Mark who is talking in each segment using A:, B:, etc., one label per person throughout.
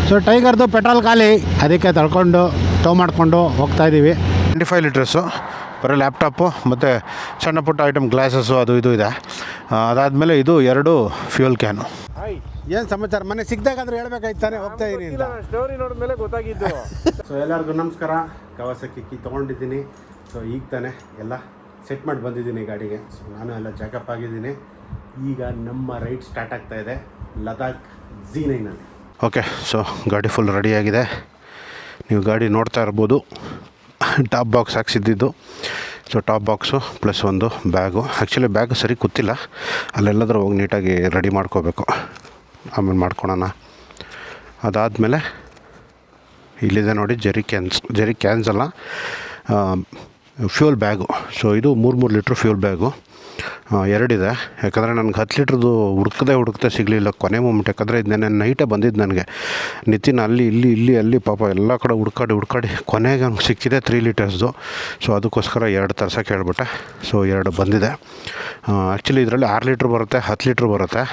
A: So ಟೈಗರ್ದು petrol ಖಾಲಿ, ಅದಕ್ಕೆ ತಳ್ಕೊಂಡು ಟೋ ಮಾಡಿಕೊಂಡು ಹೋಗ್ತಾಯಿದ್ದೀವಿ. 25 ಲೀಟರ್ಸು ಬರೀ ಲ್ಯಾಪ್ಟಾಪು ಮತ್ತು ಸಣ್ಣ ಪುಟ್ಟ ಐಟಮ್ ಗ್ಲಾಸಸ್ಸು ಅದು ಇದು ಇದೆ. ಅದಾದಮೇಲೆ ಇದು 2 ಫ್ಯೂಯಲ್ ಕ್ಯಾನು. ಏನು ಸಮಾಚಾರ? ಮನೆ ಸಿಗ್ದಾಗಾದ್ರೆ ಹೇಳ್ಬೇಕಾಯ್ತಾನೆ ಹೋಗ್ತಾ ಇದ್ದೀನಿ ಅಂತ
B: ಸ್ಟೋರಿ ನೋಡಿದ್ಮೇಲೆ ಗೊತ್ತಾಗಿದ್ದು.
A: ಸೊ ಎಲ್ಲರಿಗೂ ನಮಸ್ಕಾರ. ಕವಾಸಕಿ ಕೀ ತೊಗೊಂಡಿದ್ದೀನಿ. ಸೊ ಈಗ ತಾನೇ ಎಲ್ಲ ಸೆಟ್ ಮಾಡಿ ಬಂದಿದ್ದೀನಿ ಗಾಡಿಗೆ. ಸೊ ನಾನು ಎಲ್ಲ ಜಾಕಪ್ ಆಗಿದ್ದೀನಿ. ಈಗ ನಮ್ಮ ರೈಡ್ ಸ್ಟಾರ್ಟ್ ಆಗ್ತಾಯಿದೆ ಲದಾಖ್ Z9 ಓಕೆ. ಸೊ ಗಾಡಿ ಫುಲ್ ರೆಡಿಯಾಗಿದೆ. ನೀವು ಗಾಡಿ ನೋಡ್ತಾ ಇರ್ಬೋದು. ಟಾಪ್ ಬಾಕ್ಸ್ ಹಾಕ್ಸಿದ್ದು. ಸೊ ಟಾಪ್ ಬಾಕ್ಸು ಪ್ಲಸ್ ಒಂದು ಬ್ಯಾಗು. ಆ್ಯಕ್ಚುಲಿ ಬ್ಯಾಗ್ ಸರಿ ಕೂತಿಲ್ಲ, ಅಲ್ಲೆಲ್ಲಾದ್ರೂ ಹೋಗಿ ನೀಟಾಗಿ ರೆಡಿ ಮಾಡ್ಕೋಬೇಕು, ಆಮೇಲೆ ಮಾಡ್ಕೊಳೋಣ. ಅದಾದಮೇಲೆ ಇಲ್ಲಿದೆ ನೋಡಿ ಜೆರಿ ಕ್ಯಾನ್ಸ್ ಅಲ್ಲ, ಫ್ಯೂಲ್ ಬ್ಯಾಗು. ಸೊ ಇದು 3 ಲೀಟ್ರ್ ಫ್ಯೂಲ್ ಬ್ಯಾಗು 2 ಇದೆ. ಯಾಕಂದರೆ ನನಗೆ 10 ಲೀಟ್ರದ್ದು ಹುಡುಕ್ದೆ ಸಿಗಲಿಲ್ಲ ಕೊನೆ ಮೂಮೆಂಟ್. ಯಾಕಂದರೆ ಇದನ್ನೇ ನೈಟೇ ಬಂದಿದ್ದು ನನಗೆ. ನಿತಿನ್ ಅಲ್ಲಿ ಪಾಪ ಎಲ್ಲ ಕಡೆ ಹುಡ್ಕಾಡಿ ಕೊನೆಗೆ ಅವ್ನಿಗೆ ಸಿಕ್ಕಿದೆ 3 ಲೀಟರ್ಸ್ದು. ಸೊ ಅದಕ್ಕೋಸ್ಕರ 2 ತರ್ಸೋಕ್ಕೆ ಹೇಳ್ಬಿಟ್ಟೆ. ಸೊ 2 ಬಂದಿದೆ. ಆ್ಯಕ್ಚುಲಿ ಇದರಲ್ಲಿ 6 ಲೀಟ್ರ್ ಬರುತ್ತೆ, 10 ಲೀಟ್ರ್ ಬರುತ್ತೆ,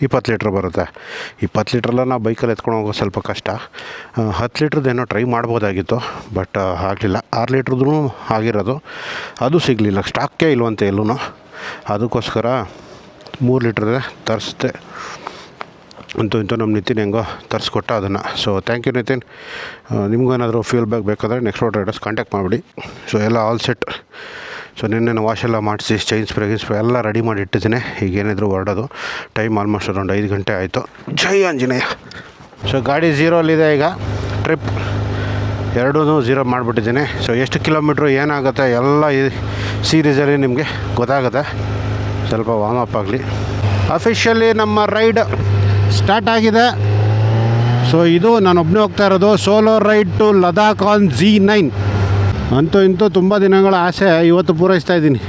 A: 20 ಲೀಟ್ರ್ ಬರುತ್ತೆ. 20 ಲೀಟ್ರೆಲ್ಲ ನಾವು ಬೈಕಲ್ಲಿ ಎತ್ಕೊಂಡು ಹೋಗೋ ಸ್ವಲ್ಪ ಕಷ್ಟ. 10 ಲೀಟ್ರದ್ದು ಟ್ರೈ ಮಾಡ್ಬೋದಾಗಿತ್ತು, ಬಟ್ ಆಗಲಿಲ್ಲ. 6 ಲೀಟ್ರದ್ದು ಆಗಿರೋದು ಅದು ಸಿಗಲಿಲ್ಲ, ಸ್ಟಾಕೇ ಇಲ್ವಂತೆ ಎಲ್ಲೂ. ಅದಕ್ಕೋಸ್ಕರ 3 ಲೀಟ್ರದೇ ತರಿಸ್ದೆ. ಇಂತೂ ನಮ್ಮ ನಿತಿನ್ ಹೆಂಗೋ ತರಿಸ್ಕೊಟ್ಟ ಅದನ್ನು. So thank you Nithin. ನಿಮಗೂ ಏನಾದರೂ ಫ್ಯೂಲ್ ಬ್ಯಾಗ್ ಬೇಕಾದರೆ ನೆಕ್ಸ್ಟ್ ರೋಡ್ ರೈಡರ್ಸ್ ಕಾಂಟ್ಯಾಕ್ಟ್ ಮಾಡಿಬಿಡಿ. ಸೊ ಎಲ್ಲ ಆಲ್ ಸೆಟ್. ಸೊ ನಿನ್ನೆ ವಾಶೆಲ್ಲ ಮಾಡಿಸಿ ಚೈನ್ ಸ್ಪ್ರೇ ಎಲ್ಲ ರೆಡಿ ಮಾಡಿ ಇಟ್ಟಿದ್ದೀನಿ. ಈಗೇನಿದ್ರು ಹೊರಡೋದು. ಟೈಮ್ ಆಲ್ಮೋಸ್ಟ್ ಅರೌಂಡ್ 5 ಗಂಟೆ ಆಯಿತು. ಜೈ ಆಂಜನೇಯ. ಸೊ ಗಾಡಿ 0 ಈಗ ಟ್ರಿಪ್ 2 0 ಮಾಡಿಬಿಟ್ಟಿದ್ದೀನಿ. ಸೊ ಎಷ್ಟು ಕಿಲೋಮೀಟ್ರು ಏನಾಗುತ್ತೆ ಎಲ್ಲ ಈ ಸೀರೀಸಲ್ಲಿ ನಿಮಗೆ ಗೊತ್ತಾಗುತ್ತೆ. ಸ್ವಲ್ಪ ವಾರ್ಮ್ ಅಪ್ ಆಗಲಿ. ಅಫಿಷಿಯಲಿ ನಮ್ಮ ರೈಡ್ ಸ್ಟಾರ್ಟ್ ಆಗಿದೆ. ಸೊ ಇದು ನಾನು ಒಬ್ಬನೇ ಹೋಗ್ತಾ ಇರೋದು. Solo ride to Ladakh on Z9. ಇಂತೂ ತುಂಬ ದಿನಗಳ ಆಸೆ ಇವತ್ತು ಪೂರೈಸ್ತಾ ಇದ್ದೀನಿ.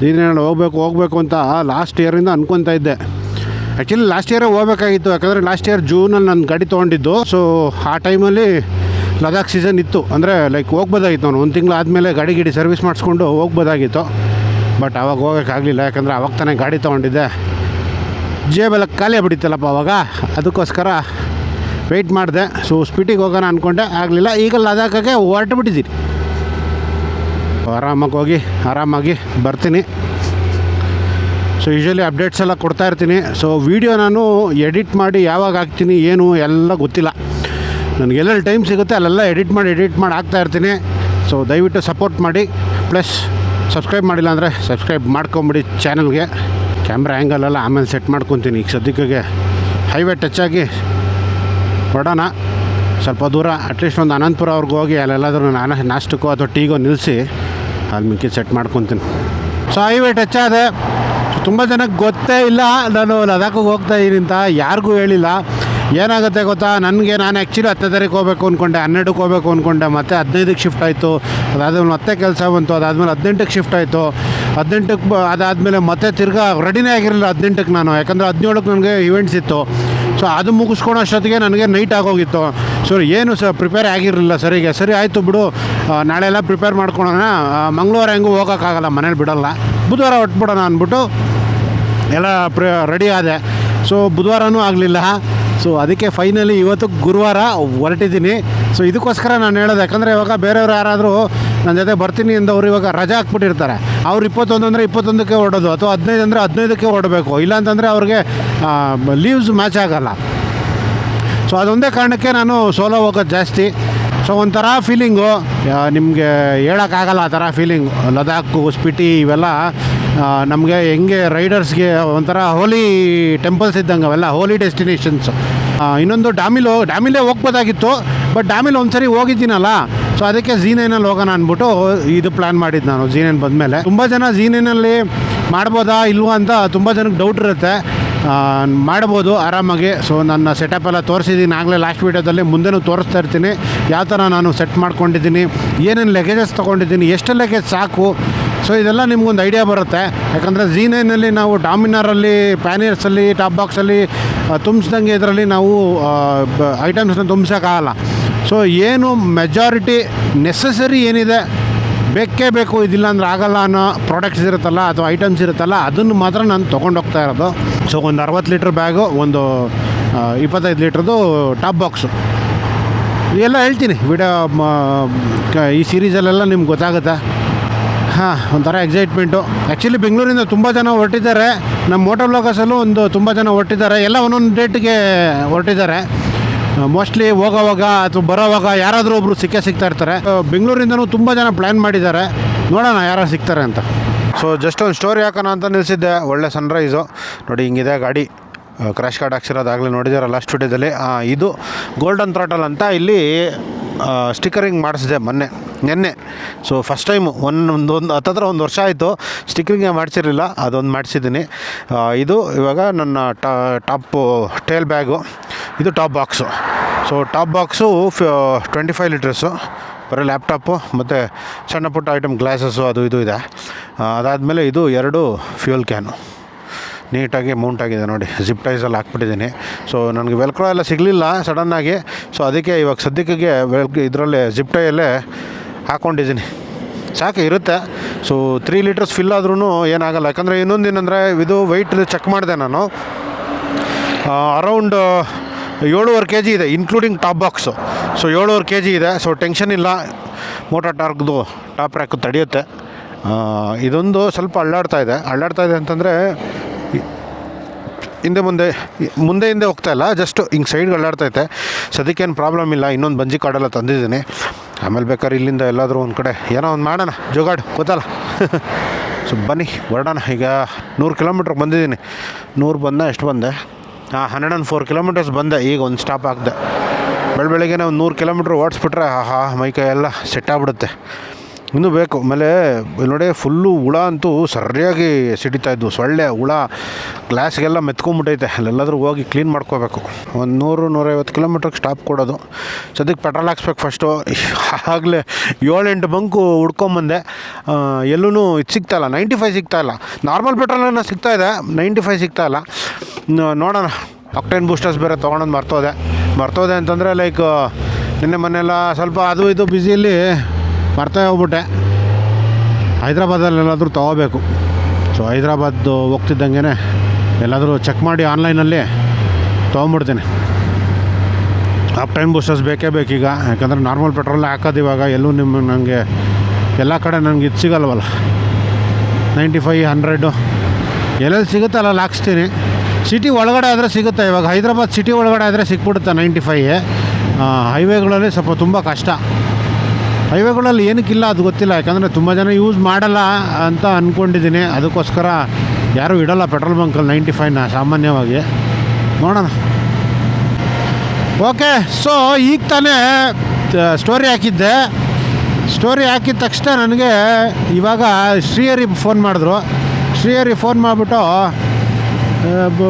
A: Z9 ಹೋಗಬೇಕು ಅಂತ ಲಾಸ್ಟ್ ಇಯರಿಂದ ಅಂದ್ಕೊತಾ ಇದ್ದೆ. ಆ್ಯಕ್ಚುಲಿ ಲಾಸ್ಟ್ ಇಯರೇ ಹೋಗ್ಬೇಕಾಗಿತ್ತು. ಯಾಕಂದರೆ ಲಾಸ್ಟ್ ಇಯರ್ ಜೂನಲ್ಲಿ ನಾನು ಗಾಡಿ ತೊಗೊಂಡಿದ್ದು. ಸೊ ಆ ಟೈಮಲ್ಲಿ ಲದಾಖ್ ಸೀಸನ್ ಇತ್ತು. ಅಂದರೆ ಲೈಕ್ ಹೋಗ್ಬೋದಾಗಿತ್ತು. ನಾನು 1 ತಿಂಗಳು ಆದಮೇಲೆ ಗಾಡಿ ಸರ್ವಿಸ್ ಮಾಡಿಸ್ಕೊಂಡು ಹೋಗ್ಬೋದಾಗಿತ್ತು. ಬಟ್ ಆವಾಗ ಹೋಗೋಕ್ಕಾಗಲಿಲ್ಲ. ಯಾಕಂದರೆ ಆವಾಗ ತಾನೇ ಗಾಡಿ ತೊಗೊಂಡಿದ್ದೆ. ಜೇಬೆಲ್ಲ ಖಾಲಿ ಆಗ್ಬಿಟ್ಟಿತ್ತಲ್ಲಪ್ಪ ಆವಾಗ. ಅದಕ್ಕೋಸ್ಕರ ವೆಯ್ಟ್ ಮಾಡಿದೆ. ಸೊ ಸ್ಪೀಟಿಗೆ ಹೋಗೋಣ ಅಂದ್ಕೊಂಡೆ, ಆಗಲಿಲ್ಲ. ಈಗ ಲದಾಖಕ್ಕೆ ಹೊರಟುಬಿಟ್ಟಿದ್ದೀನಿ. ಆರಾಮಾಗಿ ಬರ್ತೀನಿ. ಸೊ ಯೂಶ್ವಲಿ ಅಪ್ಡೇಟ್ಸ್ ಎಲ್ಲ ಕೊಡ್ತಾಯಿರ್ತೀನಿ. ಸೊ ವೀಡಿಯೋ ನಾನು ಎಡಿಟ್ ಮಾಡಿ ಯಾವಾಗ ಹಾಕ್ತೀನಿ ಏನು ಎಲ್ಲ ಗೊತ್ತಿಲ್ಲ. ನನಗೆ ಎಲ್ಲೆಲ್ಲಿ ಟೈಮ್ ಸಿಗುತ್ತೆ ಅಲ್ಲೆಲ್ಲ ಎಡಿಟ್ ಮಾಡಿ ಹಾಕ್ತಾಯಿರ್ತೀನಿ. ಸೊ ದಯವಿಟ್ಟು ಸಪೋರ್ಟ್ ಮಾಡಿ. ಪ್ಲಸ್ ಸಬ್ಸ್ಕ್ರೈಬ್ ಮಾಡಿಲ್ಲ ಅಂದರೆ ಸಬ್ಸ್ಕ್ರೈಬ್ ಮಾಡ್ಕೊಂಬಿಡಿ ಚಾನಲ್ಗೆ. ಕ್ಯಾಮ್ರಾ ಆ್ಯಂಗಲೆಲ್ಲ ಆಮೇಲೆ ಸೆಟ್ ಮಾಡ್ಕೊತೀನಿ. ಈಗ ಸದ್ಯಕ್ಕೆ ಹೈವೇ ಟಚ್ ಆಗಿ ಹೊರಡೋಣ. ಸ್ವಲ್ಪ ದೂರ ಅಟ್ಲೀಸ್ಟ್ ಒಂದು ಅನಂತಪುರವ್ರಿಗೆ ಹೋಗಿ ಅಲ್ಲೆಲ್ಲಾದ್ರೂ ನಾಷ್ಟಕ್ಕೋ ಅಥವಾ ಟೀಗೋ ನಿಲ್ಲಿಸಿ ಅಲ್ಲಿ ಮಿಕ್ಕಿ ಸೆಟ್ ಮಾಡ್ಕೊತೀನಿ. ಸೊ ಹೈವೇ ಟಚ್ ಆದೆ. ಸೊ ತುಂಬ ಜನಕ್ಕೆ ಗೊತ್ತೇ ಇಲ್ಲ ನಾನು ಲದಾಖಿಗೆ ಹೋಗ್ತಾಯಿದ್ದೀನಿ ಅಂತ. ಯಾರಿಗೂ ಹೇಳಿಲ್ಲ. ಏನಾಗುತ್ತೆ ಗೊತ್ತಾ, ನಾನು ಆ್ಯಕ್ಚುಲಿ 10ನೇ ತಾರೀಕು ಹೋಗಬೇಕು ಅಂದ್ಕೊಂಡೆ, 12ಕ್ಕೆ ಹೋಗಬೇಕು ಅಂದ್ಕೊಂಡೆ. ಮತ್ತು 15ಕ್ಕೆ ಶಿಫ್ಟ್ ಆಯಿತು. ಅದಾದಮೇಲೆ ಮತ್ತೆ ಕೆಲಸ ಬಂತು. ಅದಾದಮೇಲೆ 18ಕ್ಕೆ ಶಿಫ್ಟ್ ಆಯಿತು. 18ಕ್ಕೆ ಅದಾದಮೇಲೆ ಮತ್ತೆ ತಿರ್ಗಾ ರೆಡಿನೇ ಆಗಿರಲಿಲ್ಲ 18ಕ್ಕೆ ನಾನು. ಯಾಕಂದರೆ 17ಕ್ಕೆ ನನಗೆ ಇವೆಂಟ್ಸ್ ಇತ್ತು. ಸೊ ಅದು ಮುಗಿಸ್ಕೊಳೋ ಅಷ್ಟೊತ್ತಿಗೆ ನನಗೆ ನೈಟ್ ಆಗೋಗಿತ್ತು. ಸೊ ಏನು ಪ್ರಿಪೇರ್ ಆಗಿರಲಿಲ್ಲ ಸರಿಗೆ. ಸರಿ ಆಯಿತು ಬಿಡು, ನಾಳೆಲ್ಲ ಪ್ರಿಪೇರ್ ಮಾಡ್ಕೊಳೋಣ. ಮಂಗಳವಾರ ಹೆಂಗೂ ಹೋಗೋಕ್ಕಾಗಲ್ಲ, ಮನೇಲಿ ಬಿಡೋಲ್ಲ. ಬುಧವಾರ ಹೊಟ್ಬಿಡೋಣ ಅಂದ್ಬಿಟ್ಟು ಎಲ್ಲ ರೆಡಿ ಆದೆ. ಸೊ ಬುಧವಾರನೂ ಆಗಲಿಲ್ಲ. ಸೊ ಅದಕ್ಕೆ ಫೈನಲಿ ಇವತ್ತು ಗುರುವಾರ ಹೊರಟಿದ್ದೀನಿ. ಸೊ ಇದಕ್ಕೋಸ್ಕರ ನಾನು ಹೇಳೋದು, ಯಾಕಂದರೆ ಇವಾಗ ಬೇರೆಯವ್ರು ಯಾರಾದರೂ ನನ್ನ ಜೊತೆ ಬರ್ತೀನಿ ಅಂದವರು ಇವಾಗ ರಜೆ ಹಾಕ್ಬಿಟ್ಟಿರ್ತಾರೆ. ಅವ್ರು 21 ಅಂದರೆ 21ಕ್ಕೆ ಹೊರಡೋದು, ಅಥವಾ 15 ಅಂದರೆ 15ಕ್ಕೆ ಹೊರಡಬೇಕು. ಇಲ್ಲಾಂತಂದರೆ ಅವ್ರಿಗೆ ಲೀವ್ಸ್ ಮ್ಯಾಚ್ ಆಗೋಲ್ಲ. ಸೊ ಅದೊಂದೇ ಕಾರಣಕ್ಕೆ ನಾನು ಸೋಲೋ ಹೋಗೋದು ಜಾಸ್ತಿ. ಸೊ ಒಂಥರ ಫೀಲಿಂಗು, ನಿಮಗೆ ಹೇಳೋಕ್ಕಾಗಲ್ಲ ಆ ಥರ ಫೀಲಿಂಗು. ಲದಾಖು, ಸ್ಪಿಟಿ ಇವೆಲ್ಲ ನಮಗೆ ಹೆಂಗೆ ರೈಡರ್ಸ್ಗೆ ಒಂಥರ ಹೋಲಿ ಟೆಂಪಲ್ಸ್ ಇದ್ದಂಗೆ, ಅವೆಲ್ಲ ಹೋಲಿ ಡೆಸ್ಟಿನೇಷನ್ಸು. ಇನ್ನೊಂದು ಡ್ಯಾಮಿಲೇ ಹೋಗ್ಬೋದಾಗಿತ್ತು, ಬಟ್ ಡ್ಯಾಮಿಲ್ ಒಂದು ಸರಿ ಹೋಗಿದ್ದೀನಲ್ಲ. ಸೊ ಅದಕ್ಕೆ Z9 ಹೋಗೋಣ ಅಂದ್ಬಿಟ್ಟು ಇದು ಪ್ಲ್ಯಾನ್ ಮಾಡಿದ್ದು ನಾನು. Z9 ಬಂದಮೇಲೆ ತುಂಬ ಜನ Z9 ಮಾಡ್ಬೋದಾ ಇಲ್ವಾ ಅಂತ ತುಂಬ ಜನಕ್ಕೆ ಡೌಟ್ ಇರುತ್ತೆ. ಮಾಡ್ಬೋದು ಆರಾಮಾಗಿ. ಸೊ ನನ್ನ ಸೆಟಪ್ ಎಲ್ಲ ತೋರಿಸಿದ್ದೀನಿ ಆಗಲೇ ಲಾಸ್ಟ್ ವೀಡಿಯೋದಲ್ಲಿ. ಮುಂದೆನೂ ತೋರಿಸ್ತಾ ಇರ್ತೀನಿ ಯಾವ ಥರ ನಾನು ಸೆಟ್ ಮಾಡ್ಕೊಂಡಿದ್ದೀನಿ, ಏನೇನು ಲಗೇಜಸ್ ತೊಗೊಂಡಿದ್ದೀನಿ, ಎಷ್ಟು ಲಗೇಜ್ ಸಾಕು. ಸೊ ಇದೆಲ್ಲ ನಿಮ್ಗೊಂದು ಐಡಿಯಾ ಬರುತ್ತೆ. ಯಾಕಂದರೆ Z9 ನಾವು ಡಾಮಿನಾರಲ್ಲಿ, ಪ್ಯಾನಿಯರ್ಸಲ್ಲಿ, ಟಾಪ್ ಬಾಕ್ಸಲ್ಲಿ ತುಂಬಿಸ್ದಂಗೆ ಇದರಲ್ಲಿ ನಾವು ಐಟಮ್ಸ್ನ ತುಂಬಿಸೋಕ್ಕಾಗಲ್ಲ. ಸೊ ಏನು ಮೆಜಾರಿಟಿ ನೆಸಸರಿ ಏನಿದೆ, ಬೇಕೇ ಬೇಕು, ಇದಿಲ್ಲ ಅಂದ್ರೆ ಆಗಲ್ಲ ಅನ್ನೋ ಪ್ರಾಡಕ್ಟ್ಸ್ ಇರುತ್ತಲ್ಲ ಅಥವಾ ಐಟಮ್ಸ್ ಇರುತ್ತಲ್ಲ, ಅದನ್ನು ಮಾತ್ರ ನಾನು ತೊಗೊಂಡೋಗ್ತಾ ಇರೋದು. ಸೊ ಒಂದು 60 ಲೀಟ್ರ್ ಬ್ಯಾಗು, ಒಂದು 25 ಲೀಟ್ರದ್ದು ಟಾಪ್ ಬಾಕ್ಸು. ಎಲ್ಲ ಹೇಳ್ತೀನಿ ವಿಡಿಯೋ ಈ ಸೀರೀಸಲ್ಲೆಲ್ಲ ನಿಮ್ಗೆ ಗೊತ್ತಾಗುತ್ತೆ. ಹಾಂ, ಒಂಥರ ಎಕ್ಸೈಟ್ಮೆಂಟು. ಆ್ಯಕ್ಚುಲಿ ಬೆಂಗಳೂರಿಂದ ತುಂಬ ಜನ ಹೊರಟಿದ್ದಾರೆ. ನಮ್ಮ ಮೋಟೋ ಬ್ಲಾಗರ್ಸಲ್ಲೂ ತುಂಬ ಜನ ಹೊರಟಿದ್ದಾರೆ. ಎಲ್ಲ ಒಂದೊಂದು ಡೇಟ್ಗೆ ಹೊರಟಿದ್ದಾರೆ. ಮೋಸ್ಟ್ಲಿ ಹೋಗೋವಾಗ ಅಥವಾ ಬರೋವಾಗ ಯಾರಾದರೂ ಒಬ್ಬರು ಸಿಗ್ತಾ ಇರ್ತಾರೆ. ಬೆಂಗಳೂರಿಂದನೂ ತುಂಬ ಜನ ಪ್ಲ್ಯಾನ್ ಮಾಡಿದ್ದಾರೆ. ನೋಡೋಣ ಯಾರು ಸಿಗ್ತಾರೆ ಅಂತ. ಸೊ ಜಸ್ಟ್ ಒಂದು ಸ್ಟೋರಿ ಹಾಕೋಣ ಅಂತ ನಿಲ್ಲಿಸಿದ್ದೆ. ಒಳ್ಳೆ ಸನ್ರೈಸು ನೋಡಿ, ಹಿಂಗಿದೆ ಗಾಡಿ. ಕ್ರ್ಯಾಶ್ ಕಾರ್ಡ್ ಹಾಕ್ಸಿರೋದಾಗಲೇ ನೋಡಿದ್ದೀರ ಲಾಸ್ಟ್ ವಿಡಿಯೋದಲ್ಲಿ. ಇದು ಗೋಲ್ಡನ್ ಥ್ರಾಟಲ್ ಅಂತ ಇಲ್ಲಿ ಸ್ಟಿಕ್ಕರಿಂಗ್ ಮಾಡಿಸಿದೆ ನೆನ್ನೆ. ಸೊ ಫಸ್ಟ್ ಟೈಮು ಒಂದು ಹತ್ತತ್ರ ಒಂದು ವರ್ಷ ಆಯಿತು ಸ್ಟಿಕ್ಕರಿಂಗೇ ಮಾಡಿಸಿರಲಿಲ್ಲ, ಅದೊಂದು ಮಾಡಿಸಿದ್ದೀನಿ. ಇದು ಇವಾಗ ನನ್ನ ಟಾಪು ಟೇಲ್ ಬ್ಯಾಗು. ಇದು top box. So top box 25 litres. ಬರೀ ಲ್ಯಾಪ್ಟಾಪು ಮತ್ತು ಸಣ್ಣ ಪುಟ್ಟ ಐಟಮ್ ಗ್ಲಾಸಸ್ಸು ಅದು ಇದು ಇದೆ. ಅದಾದಮೇಲೆ ಇದು 2 ಫ್ಯೂಯಲ್ ಕ್ಯಾನು ನೀಟಾಗಿ ಮೌಂಟ್ ಆಗಿದೆ ನೋಡಿ. ಜಿಪ್ ಟೈಸಲ್ಲಿ ಹಾಕ್ಬಿಟ್ಟಿದ್ದೀನಿ. ಸೊ ನನಗೆ ವೆಲ್ಕ್ರೋ ಎಲ್ಲ ಸಿಗಲಿಲ್ಲ ಸಡನ್ನಾಗಿ. ಸೊ ಅದಕ್ಕೆ ಇವಾಗ ಸದ್ಯಕ್ಕೆ ಇದರಲ್ಲೇ ಜಿಪ್ ಟೈಯಲ್ಲೇ ಹಾಕ್ಕೊಂಡಿದ್ದೀನಿ. ಸಾಕು ಇರುತ್ತೆ. ಸೊ 3 ಲೀಟರ್ಸ್ ಫಿಲ್ ಆದ್ರೂ ಏನಾಗಲ್ಲ. ಯಾಕಂದರೆ ಇನ್ನೊಂದೇನೆಂದರೆ ಇದು ವೆಯ್ಟ್ ಚೆಕ್ ಮಾಡಿದೆ ನಾನು. ಅರೌಂಡ್ 7.5 kg ಇದೆ including top box. So 7.5 kg ಇದೆ. ಸೊ ಟೆನ್ಷನ್ ಇಲ್ಲ. ಮೋಟೋ ಟಾರ್ಕ್ದು ಟಾಪ್ ರ್ಯಾಕು ತಡೆಯುತ್ತೆ. ಇದೊಂದು ಸ್ವಲ್ಪ ಅಳ್ಳಾಡ್ತಾ ಇದೆ ಅಂತಂದರೆ ಮುಂದೆ ಹೋಗ್ತಾ ಇಲ್ಲ, ಜಸ್ಟ್ ಹಿಂಗೆ ಸೈಡ್ಗೆ ಅಳ್ಳಾಡ್ತೈತೆ. ಸದ್ಯಕ್ಕೇನು ಪ್ರಾಬ್ಲಮ್ ಇಲ್ಲ. ಇನ್ನೊಂದು ಬಂಜಿ ಕಾರ್ಡೆಲ್ಲ ತಂದಿದ್ದೀನಿ. ಆಮೇಲೆ ಬೇಕಾದ್ರೆ ಇಲ್ಲಿಂದ ಎಲ್ಲಾದರೂ ಒಂದು ಕಡೆ ಏನೋ ಒಂದು ಮಾಡೋಣ, ಜೋಗಾಡು ಗೊತ್ತಲ್ಲ. ಸೊ ಬನ್ನಿ ಹೊರಡೋಣ. ಈಗ 100 ಕಿಲೋಮೀಟ್ರ್ ಬಂದಿದ್ದೀನಿ. 100 ಬಂದೆ, ಎಷ್ಟು ಬಂದೆ? 104 ಕಿಲೋಮೀಟರ್ಸ್ ಬಂದೆ. ಈಗ ಒಂದು ಸ್ಟಾಪ್ ಹಾಕಿದೆ. ಬೆಳಗ್ಗೆನೇ ಒಂದು 100 ಕಿಲೋಮೀಟ್ರ್ ಓಡಿಸ್ಬಿಟ್ರೆ ಮೈಕೈ ಎಲ್ಲ ಸೆಟ್ ಆಗಿಬಿಡುತ್ತೆ. ಇನ್ನೂ ಬೇಕು. ಆಮೇಲೆ ನೋಡಿ, ಫುಲ್ಲು ಹುಳ ಅಂತೂ ಸರಿಯಾಗಿ ಸಿಡಿತಾಯಿದ್ವು. ಸೊಳ್ಳೆ ಹುಳ ಗ್ಲಾಸ್ಗೆಲ್ಲ ಮೆತ್ಕೊಂಬಿಟ್ಟೈತೆ. ಅಲ್ಲೆಲ್ಲಾದರೂ ಹೋಗಿ ಕ್ಲೀನ್ ಮಾಡ್ಕೋಬೇಕು. ಒಂದು 100-150 ಕಿಲೋಮೀಟ್ರಿಗೆ ಸ್ಟಾಪ್ ಕೊಡೋದು. ಸದ್ಯಕ್ಕೆ ಪೆಟ್ರೋಲ್ ಹಾಕ್ಸ್ಬೇಕು ಫಸ್ಟು. ಆಗಲೇ 7-8 ಬಂಕು ಹುಡ್ಕೊಂಬಂದೆ. ಎಲ್ಲೂ ಇದು ಸಿಗ್ತಾಯಿಲ್ಲ, 95 ಸಿಗ್ತಾಯಿಲ್ಲ. ನಾರ್ಮಲ್ ಪೆಟ್ರೋಲನ್ನು ಸಿಗ್ತಾಯಿದೆ, 95 ಸಿಗ್ತಾಯಿಲ್ಲ. ನೋಡೋಣ. ಆಕ್ಟೇನ್ ಬೂಸ್ಟರ್ಸ್ ಬೇರೆ ತೊಗೊಳೋದು ಮರ್ತೋದೆ ಅಂತಂದರೆ ಲೈಕ್ ನಿನ್ನೆ ಮೊನ್ನೆಲ್ಲ ಸ್ವಲ್ಪ ಅದು ಇದು ಬ್ಯುಸಿಯಲ್ಲಿ ಮರ್ತೇ ಹೋಗ್ಬಿಟ್ಟೆ. ಹೈದ್ರಾಬಾದಲ್ಲೆಲ್ಲಾದರೂ ತೊಗೋಬೇಕು. ಸೊ ಹೈದ್ರಾಬಾದ್ ಹೋಗ್ತಿದ್ದಂಗೆ ಎಲ್ಲಾದರೂ ಚೆಕ್ ಮಾಡಿ ಆನ್ಲೈನಲ್ಲಿ ತೊಗೊಂಬಿಡ್ತೀನಿ. ಆಕ್ಟೇನ್ ಬೂಸ್ಟರ್ಸ್ ಬೇಕೇ ಬೇಕೀಗ. ಯಾಕಂದರೆ ನಾರ್ಮಲ್ ಪೆಟ್ರೋಲ್ ಹಾಕೋದು ಇವಾಗ ಎಲ್ಲೂ ನನಗೆ ಎಲ್ಲ ಕಡೆ ನನಗೆ ಇದು ಸಿಗಲ್ವಲ್ಲ. 95, 100 ಎಲ್ಲೆಲ್ಲಿ ಸಿಗುತ್ತೆ ಅಲ್ಲ ಹಾಕ್ಸ್ತೀನಿ. ಸಿಟಿ ಒಳಗಡೆ ಆದರೆ ಸಿಗುತ್ತೆ. ಇವಾಗ ಹೈದ್ರಾಬಾದ್ ಸಿಟಿ ಒಳಗಡೆ ಆದರೆ ಸಿಕ್ಬಿಡುತ್ತೆ 95. ಹೈವೇಗಳಲ್ಲಿ ಸ್ವಲ್ಪ ತುಂಬ ಕಷ್ಟ. ಹೈವೇಗಳಲ್ಲಿ ಏನಕ್ಕಿಲ್ಲ ಅದು ಗೊತ್ತಿಲ್ಲ. ಯಾಕಂದರೆ ತುಂಬ ಜನ ಯೂಸ್ ಮಾಡಲ್ಲ ಅಂತ ಅಂದ್ಕೊಂಡಿದ್ದೀನಿ. ಅದಕ್ಕೋಸ್ಕರ ಯಾರೂ ಇಡೋಲ್ಲ ಪೆಟ್ರೋಲ್ ಬಂಕಲ್ಲಿ 95ನ ಸಾಮಾನ್ಯವಾಗಿ. ನೋಡೋಣ. ಓಕೆ. ಸೊ ಈಗ ತಾನೇ ಸ್ಟೋರಿ ಹಾಕಿದ್ದೆ. ಸ್ಟೋರಿ ಹಾಕಿದ ತಕ್ಷಣ ನನಗೆ ಇವಾಗ ಶ್ರೀಹರಿ ಫೋನ್ ಫೋನ್ ಮಾಡಿಬಿಟ್ಟು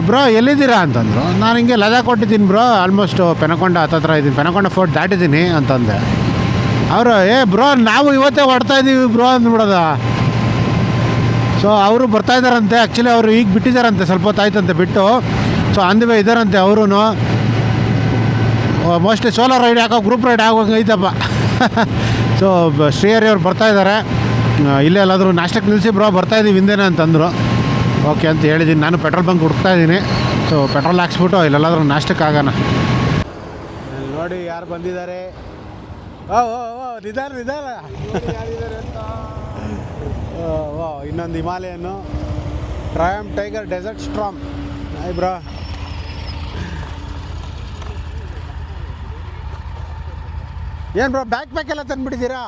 A: ಬ್ರೋ ಎಲ್ಲಿದ್ದೀರಾ ಅಂತಂದರು. ನಾನು ಹಿಂಗೆ ಲದಾಖ್ ಕೊಟ್ಟಿದ್ದೀನಿ ಬ್ರೋ, ಆಲ್ಮೋಸ್ಟ್ ಪೆನಕೊಂಡ ಹತ್ತತ್ರ ಇದ್ದೀನಿ, ಪೆನಕೊಂಡ ಫೋರ್ಟ್ ದಾಟಿದ್ದೀನಿ ಅಂತಂದೆ. ಅವರು ಬ್ರೋ ನಾವು ಇವತ್ತೇ ಹೊಡ್ತಾಯಿದ್ದೀವಿ ಬ್ರೋ ಅಂದ್ಬಿಡೋದ. ಸೊ ಅವರು ಬರ್ತಾಯಿದ್ದಾರಂತೆ. ಆ್ಯಕ್ಚುಲಿ ಅವರು ಈಗ ಬಿಟ್ಟಿದ್ದಾರಂತೆ, ಸ್ವಲ್ಪ ಹೊತ್ತಾಯ್ತಂತೆ ಬಿಟ್ಟು. ಸೊ ಅಂದಿವೆ ಇದ್ದಾರಂತೆ ಅವರು. Mostly solo ride group ride ಆಗೋಂಗೆ ಐತಪ್ಪ. ಸೊ ಶ್ರೀಹರಿ ಅವ್ರು ಬರ್ತಾಯಿದ್ದಾರೆ. ಇಲ್ಲೇ ಎಲ್ಲಾದರೂ ನಾಷ್ಟಕ್ಕೆ ನಿಲ್ಲಿಸಿ ಬ್ರೋ ಬರ್ತಾಯಿದ್ದೀವಿ ಹಿಂದೆನೇ ಅಂತಂದರು. ಓಕೆ ಅಂತ ಹೇಳಿದ್ದೀನಿ. ನಾನು ಪೆಟ್ರೋಲ್ ಬಂಕ್ ಹುಡುಕ್ತಾಯಿದ್ದೀನಿ. ಸೊ ಪೆಟ್ರೋಲ್ ಹಾಕ್ಸ್ಬಿಟ್ಟು ಇಲ್ಲೆಲ್ಲಾದರೂ ನಾಷ್ಟಕ್ಕೆ ಆಗೋಣ. ನೋಡಿ ಯಾರು ಬಂದಿದ್ದಾರೆ. ನಿಧಾನ ಇನ್ನೊಂದು ಹಿಮಾಲಯನ್ನು Triumph Tiger Desert Storm. Hi bro. ಏನು ಬ್ರೋ ಬ್ಯಾಕ್ ಪ್ಯಾಕ್ ಎಲ್ಲ ತಂದುಬಿಟ್ಟಿದ್ದೀರಾ?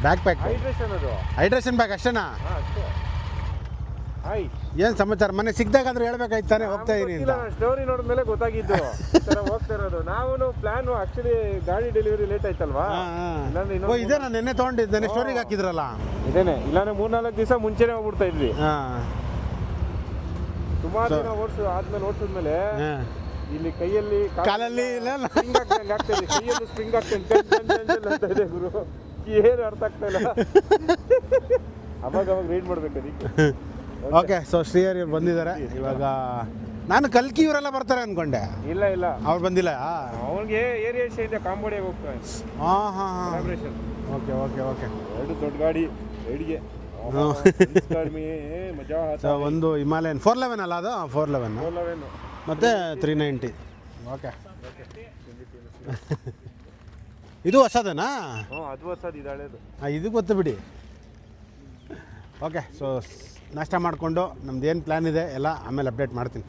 A: ಬ್ಯಾಕ್ ಪ್ಯಾಕ್ ಹೈಡ್ರೇಷನ್ ಬ್ಯಾಗ್ ಅಷ್ಟೇನಾ? ಏನು ಸಮಾಚಾರ? ಮೊನ್ನೆ ಸಿಗ್ದಾಗಾದ್ರೂ ಹೇಳ್ಬೇಕಾಯ್ತು ತಾನೆ ಹೋಗ್ತಾ ಇದೀನಿ ಅಂತ.
B: ಸ್ಟೋರಿ ನೋಡಿದ ಮೇಲೆ ಗೊತ್ತಾಗಿದ್ದು ಹೋಗ್ತಾ ಇರೋದು. ನಾವು ಪ್ಲಾನ್ ಆಕ್ಚುಲಿ ಗಾಡಿ ಡೆಲಿವರಿ ಲೇಟ್ ಆಯ್ತಲ್ವಾ.
A: ಇದೇ ನಾನು ನೆನ್ನೆ ತೊಗೊಂಡಿದ್ದೆ, ನೆನ್ನೆ ಸ್ಟೋರಿಗೆ ಹಾಕಿದ್ರಲ್ಲ
B: ಇದೇನೆ. ಇಲ್ಲಾಂದ್ರೆ 3-4 ದಿವಸ ಮುಂಚೆನೆ ಹೋಗ್ಬಿಡ್ತಾ ಇದ್ವಿ. ಸುಮಾರು ದಿನ ಆದ್ಮೇಲೆ ಓಡಿಸಿದ್ಮೇಲೆ ಇಲ್ಲಿ ಕೈಯಲ್ಲಿ
A: ಕಾಲಲ್ಲಿ
B: ಕೈಯಲ್ಲಿ ಸ್ಪ್ರಿಂಗ್ ಆಗ್ತದೆ ಗುರು. ಏನು ಅರ್ಥ ಆಗ್ತಾ ಇಲ್ಲ. ಅವಾಗ ರೈಡ್ ಮಾಡ್ಬೇಕು ಅದಕ್ಕೆ.
A: ಓಕೆ. ಸೊ ಶ್ರೀಹರಿ ಅವ್ರು ಬಂದಿದ್ದಾರೆ ಇವಾಗ. ನಾನು ಕಲ್ಕಿ ಇವರೆಲ್ಲ ಬರ್ತಾರೆ ಅಂದ್ಕೊಂಡೆ.
B: ಇಲ್ಲ
A: ಅವ್ರು ಬಂದಿಲ್ಲ.
B: ಅವ್ನಿಗೆ ಏರಿಯಾ ಕಾಂಬೋಡಿಯಾಗ ಹೋಗ್ತಾನೆ.
A: ಓಕೆ.
B: ಎರಡು ದೊಡ್ಡ ಗಾಡಿ ರೈಡ್ಗೆ ಮಜಾ.
A: ಒಂದು ಹಿಮಾಲಯನ್ 411 ಅಲ್ಲ ಅದು? 411 ಮತ್ತು 390. ಓಕೆ. ಇದು ಹೊಸದೇನಾ?
B: ಅದು ಹೊಸದು, ಇದು ಹಳೇದು.
A: ಇದು ಗೊತ್ತು ಬಿಡಿ. ಓಕೆ, ಸೊ ನಾಷ್ಟ ಮಾಡಿಕೊಂಡು ನಮ್ದು ಏನು ಪ್ಲ್ಯಾನ್ ಇದೆ ಎಲ್ಲ ಆಮೇಲೆ ಅಪ್ಡೇಟ್ ಮಾಡ್ತೀನಿ.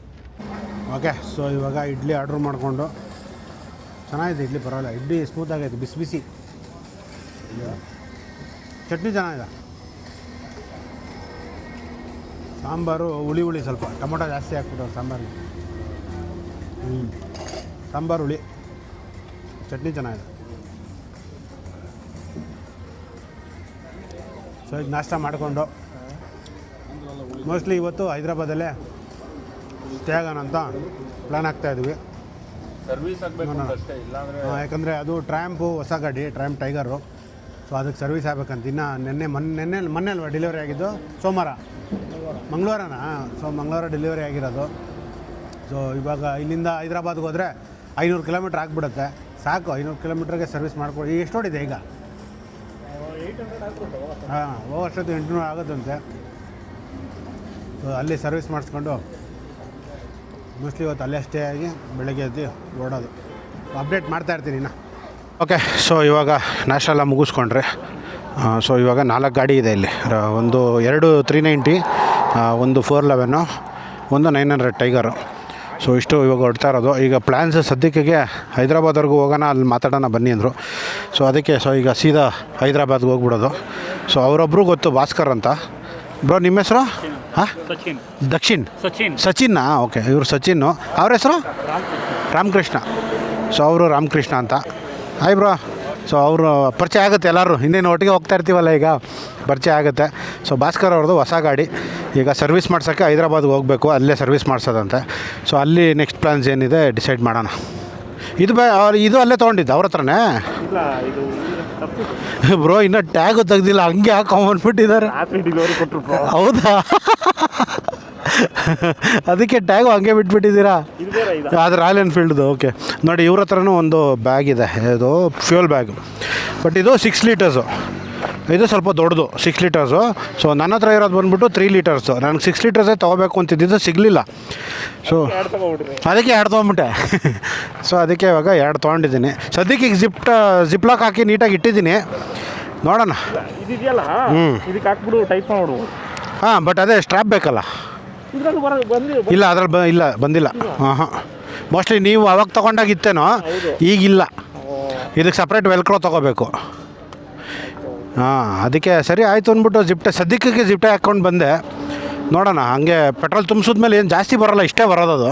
A: ಓಕೆ, ಸೊ ಇವಾಗ ಇಡ್ಲಿ ಆರ್ಡ್ರ್ ಮಾಡಿಕೊಂಡು, ಚೆನ್ನಾಗಿದೆ ಇಡ್ಲಿ, ಪರವಾಗಿಲ್ಲ. ಇಡ್ಲಿ ಸ್ಮೂತಾಗೈತೆ, ಬಿಸಿ ಬಿಸಿ. ಚಟ್ನಿ ಚೆನ್ನಾಗಿದೆ. ಸಾಂಬಾರು ಹುಳಿ ಸ್ವಲ್ಪ, ಟೊಮೊಟೊ ಜಾಸ್ತಿ ಹಾಕ್ಬಿಟ್ಟು ಸಾಂಬಾರಿಗೆ. ಸಾಂಬಾರು ಹುಳಿ, ಚಟ್ನಿ ಚೆನ್ನಾಗಿದೆ. ಸೊ ಈಗ ನಾಷ್ಟ ಮಾಡಿಕೊಂಡು ಮೋಸ್ಟ್ಲಿ ಇವತ್ತು ಹೈದ್ರಾಬಾದಲ್ಲೇ ಸ್ಟೇ ಆಗೋಣ ಅಂತ ಪ್ಲ್ಯಾನ್ ಆಗ್ತಾಯಿದ್ವಿ.
B: ಸರ್ವಿಸ್ ಆಗಬೇಕು ಅಷ್ಟೇ, ಇಲ್ಲಾಂದರೆ
A: ಯಾಕಂದರೆ ಅದು ಟ್ರ್ಯಾಂಪು ಹೊಸ ಗಾಡಿ, ಟ್ರ್ಯಾಂಪ್ ಟೈಗರು. ಸೊ ಅದಕ್ಕೆ ಸರ್ವಿಸ್ ಆಗಬೇಕಂತ. ಇನ್ನು ಮೊನ್ನೆ ಅಲ್ವಾ ಡೆಲಿವರಿ ಆಗಿದ್ದು? ಸೋಮವಾರ, ಮಂಗಳವಾರನಾ? ಸೊ ಮಂಗಳವಾರ ಡೆಲಿವರಿ ಆಗಿರೋದು. ಸೊ ಇವಾಗ ಇಲ್ಲಿಂದ ಹೈದ್ರಾಬಾದ್ಗೆ ಹೋದರೆ 500 ಕಿಲೋಮೀಟ್ರ್ ಆಗಿಬಿಡುತ್ತೆ. ಸಾಕು, 500 ಕಿಲೋಮೀಟ್ರಿಗೆ ಸರ್ವಿಸ್ ಮಾಡ್ಕೊಂಡು. ಈಗ ಎಷ್ಟು ಹೊಡಿದೆ ಈಗ?
B: 800 ಆಗ್ಬಿಟ್ಟು.
A: ಹಾಂ, ಅಷ್ಟೊತ್ತು 800 ಆಗುತ್ತಂತೆ. ಸೊ ಅಲ್ಲಿ ಸರ್ವಿಸ್ ಮಾಡಿಸ್ಕೊಂಡು ಮೋಸ್ಟ್ಲಿ ಇವತ್ತು ಅಲ್ಲೇ ಸ್ಟೇ ಆಗಿ ಬೆಳಗ್ಗೆ ಎದ್ದು ಓಡೋದು. ಅಪ್ಡೇಟ್ ಮಾಡ್ತಾಯಿರ್ತೀನಿ ಇನ್ನು. ಓಕೆ, ಸೊ ಇವಾಗ ನಾಷ್ಟ ಎಲ್ಲ ಮುಗಿಸ್ಕೊಂಡ್ರೆ. ಸೊ ಇವಾಗ 4 ಗಾಡಿ ಇದೆ ಇಲ್ಲಿ. ಒಂದು 2 390, ಒಂದು 411, ಒಂದು 900 ಟೈಗರು. ಸೊ ಇಷ್ಟು ಇವಾಗ ಹೊಡ್ತಾ ಇರೋದು. ಈಗ ಪ್ಲ್ಯಾನ್ಸ್ ಸದ್ಯಕ್ಕೆ ಹೈದ್ರಾಬಾದ್ವರೆಗೂ ಹೋಗೋಣ, ಅಲ್ಲಿ ಮಾತಾಡೋಣ ಬನ್ನಿ ಅಂದರು. ಸೊ ಅದಕ್ಕೆ ಸೊ ಈಗ ಸೀದಾ ಹೈದ್ರಾಬಾದ್ಗೆ ಹೋಗ್ಬಿಡೋದು. ಸೊ ಅವರೊಬ್ಬರು ಗೊತ್ತು, ಭಾಸ್ಕರ್ ಅಂತ. ಬ್ರೋ ನಿಮ್ಮ ಹೆಸರು? ಹಾಂ, ಸಚಿನ್ನಾ? ಓಕೆ, ಇವರು ಸಚಿನ್ನು. ಅವ್ರ ಹೆಸರು ರಾಮಕೃಷ್ಣ. ಸೊ ಅವರು ರಾಮಕೃಷ್ಣ ಅಂತ. Hi bro. ಸೊ ಅವರು ಪರಿಚಯ ಆಗುತ್ತೆ ಎಲ್ಲರೂ, ಇನ್ನೇನು ಒಟ್ಟಿಗೆ ಹೋಗ್ತಾ ಇರ್ತೀವಲ್ಲ, ಈಗ ಪರಿಚಯ ಆಗುತ್ತೆ. ಸೊ ಭಾಸ್ಕರ್ ಅವ್ರದ್ದು ಹೊಸ ಗಾಡಿ ಈಗ ಸರ್ವಿಸ್ ಮಾಡ್ಸೋಕ್ಕೆ ಹೈದ್ರಾಬಾದ್ಗೆ ಹೋಗಬೇಕು, ಅಲ್ಲೇ ಸರ್ವಿಸ್ ಮಾಡಿಸೋದಂತೆ. ಸೊ ಅಲ್ಲಿ ನೆಕ್ಸ್ಟ್ ಪ್ಲ್ಯಾನ್ಸ್ ಏನಿದೆ ಡಿಸೈಡ್ ಮಾಡೋಣ. ಇದು ಅಲ್ಲೇ ತೊಗೊಂಡಿದ್ದು ಅವ್ರ ಹತ್ರನೇ? ಬ್ರೋ ಇನ್ನೂ ಟ್ಯಾಗು ತೆಗ್ದಿಲ್ಲ, ಹಂಗೆ ಹಾಕೊಂಡ್ಬಿಟ್ಟಿದ್ದಾರೆ. ಹೌದಾ? ಅದಕ್ಕೆ ಟ್ಯಾಗು ಹಂಗೆ ಬಿಟ್ಬಿಟ್ಟಿದ್ದೀರಾ? ಅದು ರಾಯಲ್ ಎನ್ಫೀಲ್ಡ್ದು. ಓಕೆ, ನೋಡಿ ಇವ್ರ ಹತ್ರನೂ ಒಂದು ಬ್ಯಾಗ್ ಇದೆ, ಇದು ಫ್ಯೂಯಲ್ ಬ್ಯಾಗು. ಬಟ್ ಇದು 6 ಲೀಟರ್ಸು. ಇದು ಸ್ವಲ್ಪ ದೊಡ್ಡದು, 6 ಲೀಟರ್ಸು. ಸೊ ನನ್ನ ಹತ್ರ ಇರೋದು ಬಂದ್ಬಿಟ್ಟು 3 ಲೀಟರ್ಸು. ನನಗೆ 6 ಲೀಟರ್ಸೇ ತೊಗೋಬೇಕು ಅಂತಿದ್ದು, ಸಿಗಲಿಲ್ಲ. ಸೊ ಅದಕ್ಕೆ 2 ತೊಗೊಂಬಿಟ್ಟೆ. ಸೊ ಅದಕ್ಕೆ ಇವಾಗ 2 ತೊಗೊಂಡಿದ್ದೀನಿ. ಸದ್ಯಕ್ಕೆ ಈಗ ಜಿಪ್ಲಾಕ್ ಹಾಕಿ ನೀಟಾಗಿ ಇಟ್ಟಿದ್ದೀನಿ, ನೋಡೋಣ.
B: ಇದಕ್ಕೆ ಹಾಕ್ಬಿಡು, ಟೈಪ್ ಮಾಡು.
A: ಹಾಂ, ಬಟ್ ಅದೇ ಸ್ಟ್ರಾಪ್ ಬೇಕಲ್ಲ. ಇಲ್ಲ ಅದ್ರಲ್ಲಿ ಇಲ್ಲ, ಬಂದಿಲ್ಲ. ಹಾಂ, ಮೋಸ್ಟ್ಲಿ ನೀವು ಅವಾಗ ತೊಗೊಂಡಾಗಿತ್ತೇನೋ, ಈಗಿಲ್ಲ. ಇದಕ್ಕೆ ಸಪ್ರೇಟ್ ವೆಲ್ಕ್ರೋ ತೊಗೋಬೇಕು. ಹಾಂ, ಅದಕ್ಕೆ ಸರಿ ಆಯಿತು ಅಂದ್ಬಿಟ್ಟು ಸದ್ಯಕ್ಕೆ ಜಿಪ್ಟೆ ಹಾಕ್ಕೊಂಡು ಬಂದೆ. ನೋಡೋಣ, ಹಂಗೆ ಪೆಟ್ರೋಲ್ ತುಂಬಿಸಿದ್ಮೇಲೆ ಏನು ಜಾಸ್ತಿ ಬರೋಲ್ಲ, ಇಷ್ಟೇ ಬರೋದು.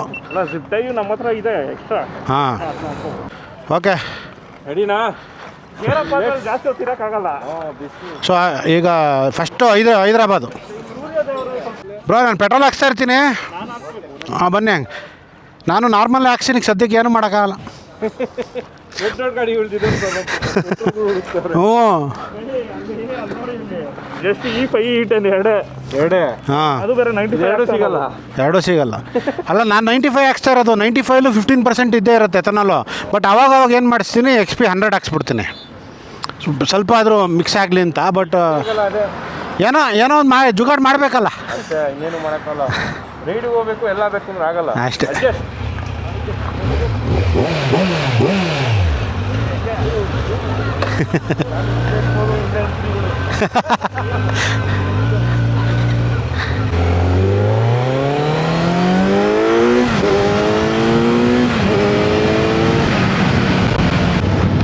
B: ನಮ್ಮ ಹತ್ರ ಇದೆ ಎಕ್ಸ್ಟ್ರಾ.
A: ಹಾಂ, ಓಕೆ
B: ರೆಡಿನಾ? ಜಾಸ್ತಿ ಹೊತ್ತಿರೋಕ್ಕಾಗಲ್ಲ.
A: ಸೊ ಈಗ ಫಸ್ಟು ಹೈದ್ರಾಬಾದು. ಬ್ರೋ ನಾನು ಪೆಟ್ರೋಲ್ ಹಾಕ್ಸ್ತಾ ಇರ್ತೀನಿ. ಹಾಂ ಬನ್ನಿ. ನಾನು ನಾರ್ಮಲ್ ಹಾಕ್ಸಿನಿ, ಸದ್ಯಕ್ಕೆ ಏನು ಮಾಡೋಕ್ಕಾಗಲ್ಲ. ಹ್ಞೂ,
B: ಜಸ್ಟ್
A: ಎರಡೂ ಸಿಗಲ್ಲ. ಅಲ್ಲ, ನಾನು 95 ಹಾಕ್ಸ್ತಾ ಇರೋದು. 95 15% ಇದ್ದೇ ಇರುತ್ತೆ ಎಥನಾಲು. ಬಟ್ ಅವಾಗ ಏನು ಮಾಡಿಸ್ತೀನಿ, XP 100 ಹಾಕ್ಸ್ಬಿಡ್ತೀನಿ, ಸ್ವಲ್ಪ ಆದರೂ ಮಿಕ್ಸ್ ಆಗಲಿ ಅಂತ. ಬಟ್ ಏನೋ ಒಂದು ಜುಗಾಡ್ ಮಾಡಬೇಕಲ್ಲ,
B: ಇನ್ನೇನು ಮಾಡೋಕ್ಕಲ್ಲ. ರೈಡಿಗೆ ಹೋಗ್ಬೇಕು, ಎಲ್ಲ ಬೇಕು ಅಂದ್ರೆ ಆಗಲ್ಲ
A: ಅಷ್ಟೇ.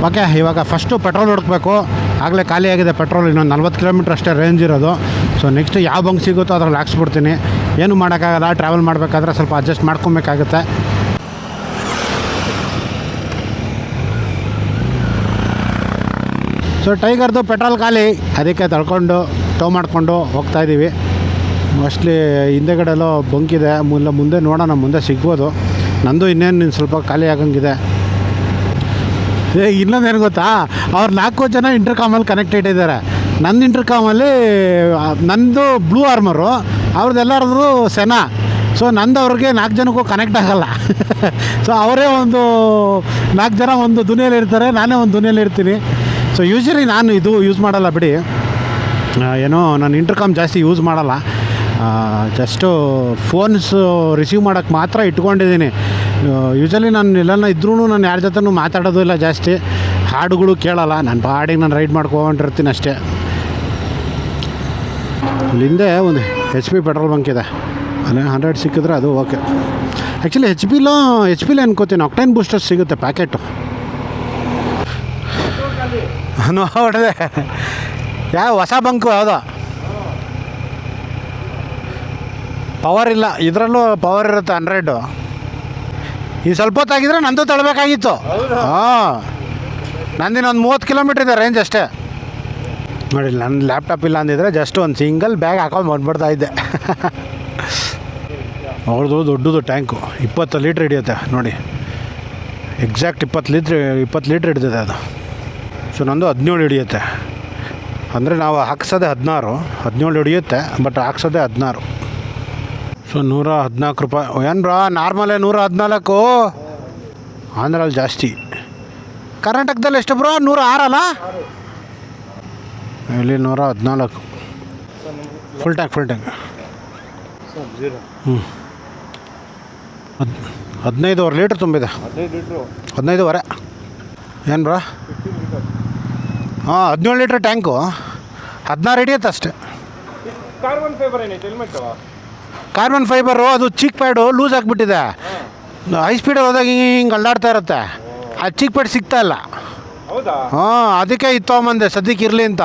A: ಓಕೆ, ಇವಾಗ ಫಸ್ಟು ಪೆಟ್ರೋಲ್ ಹುಡುಕಬೇಕು. ಆಗಲೇ ಖಾಲಿ ಆಗಿದೆ ಪೆಟ್ರೋಲ್, ಇನ್ನೊಂದು 40 ಕಿಲೋಮೀಟ್ರ್ ಅಷ್ಟೇ ರೇಂಜ್ ಇರೋದು. ಸೊ ನೆಕ್ಸ್ಟ್ ಯಾವ ಬಂಕ್ ಸಿಗುತ್ತೋ ಅದ್ರಲ್ಲಿ ಹಾಕ್ಸ್ಬಿಡ್ತೀನಿ. ಏನು ಮಾಡೋಕ್ಕಾಗಲ್ಲ, ಟ್ರಾವೆಲ್ ಮಾಡಬೇಕಾದ್ರೆ ಸ್ವಲ್ಪ ಅಡ್ಜಸ್ಟ್ ಮಾಡ್ಕೊಬೇಕಾಗುತ್ತೆ. ಸೊ ಟೈಗರ್ದು ಪೆಟ್ರೋಲ್ ಖಾಲಿ, ಅದಕ್ಕೆ ತಳ್ಕೊಂಡು ಮಾಡಿಕೊಂಡು ಹೋಗ್ತಾಯಿದ್ದೀವಿ. ಮೋಸ್ಟ್ಲಿ ಹಿಂದೆಗಡೆಲ್ಲೋ ಬಂಕಿದೆ, ಮುಂದೆ ನೋಡೋಣ, ಮುಂದೆ ಸಿಗ್ಬೋದು. ನಂದು ಇನ್ನೇನು ಸ್ವಲ್ಪ ಖಾಲಿ ಆಗಂಗಿದೆ. ಇನ್ನೊಂದೇನು ಗೊತ್ತಾ, ಅವ್ರು 4 ಜನ ಇಂಟರ್ಕಾಮಲ್ಲಿ ಕನೆಕ್ಟೆಡ್ ಇದ್ದಾರೆ. ನನ್ನ ಇಂಟರ್ಕಾಮಲ್ಲಿ ನಂದು ಬ್ಲೂ ಆರ್ಮರು, ಅವ್ರದ್ದೆಲ್ಲರದು ಸೆನಾ. ಸೊ ನಂದು ಅವ್ರಿಗೆ 4 ಜನಕ್ಕೂ ಕನೆಕ್ಟ್ ಆಗೋಲ್ಲ. ಸೊ ಅವರೇ ಒಂದು 4 ಜನ ಒಂದು ದುನಿಯಲ್ಲಿ ಇರ್ತಾರೆ, ನಾನೇ ಒಂದು ದುನಿಯಲ್ಲಿ ಇರ್ತೀನಿ. ಸೊ ಯೂಶ್ವಲಿ ನಾನು ಇದು ಯೂಸ್ ಮಾಡಲ್ಲ ಬಿಡಿ, ಏನೋ ನಾನು ಇಂಟರ್ಕಾಮ್ ಜಾಸ್ತಿ ಯೂಸ್ ಮಾಡಲ್ಲ. ಜಸ್ಟು ಫೋನ್ಸ್ ರಿಸೀವ್ ಮಾಡೋಕ್ಕೆ ಮಾತ್ರ ಇಟ್ಕೊಂಡಿದ್ದೀನಿ. ಯೂಶಲಿ ನಾನು ಎಲ್ಲನ ಇದ್ರೂ ನಾನು ಯಾರ ಜೊತೆನೂ ಮಾತಾಡೋದು ಇಲ್ಲ ಜಾಸ್ತಿ, ಹಾಡುಗಳು ಕೇಳಲ್ಲ, ನನ್ನ ಪಾಡಿಗೆ ನಾನು ರೈಡ್ ಮಾಡ್ಕೊಂಡಿರ್ತೀನಿ ಅಷ್ಟೇ. ಅಲ್ಲಿಂದೆ ಒಂದು HP ಪೆಟ್ರೋಲ್ ಬಂಕ್ ಇದೆ, ಅಲ್ಲೇ 100 ಸಿಕ್ಕಿದ್ರೆ ಅದು ಓಕೆ. ಆ್ಯಕ್ಚುಲಿ ಎಚ್ ಪಿಲೇ ಅನ್ಕೋತೀನಿ, ಆಕ್ಟೈನ್ ಬೂಸ್ಟರ್ಸ್ ಸಿಗುತ್ತೆ ಪ್ಯಾಕೆಟು. ನೋಡಿದೆ ಯಾವ ಹೊಸ ಬಂಕು ಯಾವುದೋ ಪವರ್ ಇಲ್ಲ, ಇದರಲ್ಲೂ ಪವರ್ ಇರುತ್ತೆ 100. ಈ ಸ್ವಲ್ಪ ಹೊತ್ತಾಗಿದ್ರೆ ನಂದು ತಳ್ಳಬೇಕಾಗಿತ್ತು. ಹಾಂ, ನಂದಿನೊಂದು 30 ಕಿಲೋಮೀಟ್ರ್ ಇದೆ ರೇಂಜ್ ಅಷ್ಟೇ. ನೋಡಿ, ನನ್ನ ಲ್ಯಾಪ್ಟಾಪ್ ಇಲ್ಲ ಅಂದಿದ್ರೆ ಜಸ್ಟ್ ಒಂದು ಸಿಂಗಲ್ ಬ್ಯಾಗ್ ಹಾಕೊಂಡು ಬಂದ್ಬಿಡ್ತಾ ಇದ್ದೆ. ಅವ್ರದ್ದು ದೊಡ್ಡದು ಟ್ಯಾಂಕು, 20 ಲೀಟ್ರ್ ಹಿಡಿಯುತ್ತೆ ನೋಡಿ, ಎಕ್ಸಾಕ್ಟ್ 20 ಲೀಟ್ರ್ ಹಿಡಿದಿದೆ ಅದು. ಸೊ ನಂದು 17 ಹಿಡಿಯುತ್ತೆ, ಅಂದರೆ ನಾವು ಹಾಕ್ಸೋದೆ 17 ಹಿಡಿಯುತ್ತೆ, ಬಟ್ ಹಾಕ್ಸೋದೆ 16. ಸೊ 114 ರೂಪಾಯಿ. ಏನು ಬ್ರಾ, ನಾರ್ಮಲೇ 114, ಆಂಧ್ರಲ್ಲಿ ಜಾಸ್ತಿ. ಕರ್ನಾಟಕದಲ್ಲಿ ಎಷ್ಟು ಬ್ರೋ? 106 ಅಲ್ಲ, ಇಲ್ಲಿ 114. Full tank. ಹ್ಞೂ, 15.5 ಲೀಟ್ರ್ ತುಂಬಿದೆ. 15.5. ಏನು ಬ್ರಾ? ಹಾಂ, 17 ಲೀಟ್ರ್ ಟ್ಯಾಂಕು, 16 ಹಿಡಿಯುತ್ತೆ ಅಷ್ಟೇ.
B: ಕಾರ್ಬನ್ ಫೈಬರ್ ಏನೈತೆ ಹೆಲ್ಮೆಟ್ಟು?
A: ಕಾರ್ಬನ್ ಫೈಬರು, ಅದು ಚಿಕ್ ಪ್ಯಾಡು ಲೂಸ್ ಆಗಿಬಿಟ್ಟಿದೆ. ಹೈ ಸ್ಪೀಡಲ್ಲಿ ಹೋದಾಗ ಹಿಂಗೆ ಅಲ್ಲಾಡ್ತಾ ಇರುತ್ತೆ, ಆ ಚಿಕ್ ಪ್ಯಾಡ್ ಸಿಗ್ತಾ ಇಲ್ಲ.
B: ಹೌದಾ?
A: ಹಾಂ, ಅದಕ್ಕೆ ಇತ್ತು ತೊಗೊಂಬಂದೆ, ಸದ್ಯಕ್ಕೆ ಇರಲಿ ಅಂತ.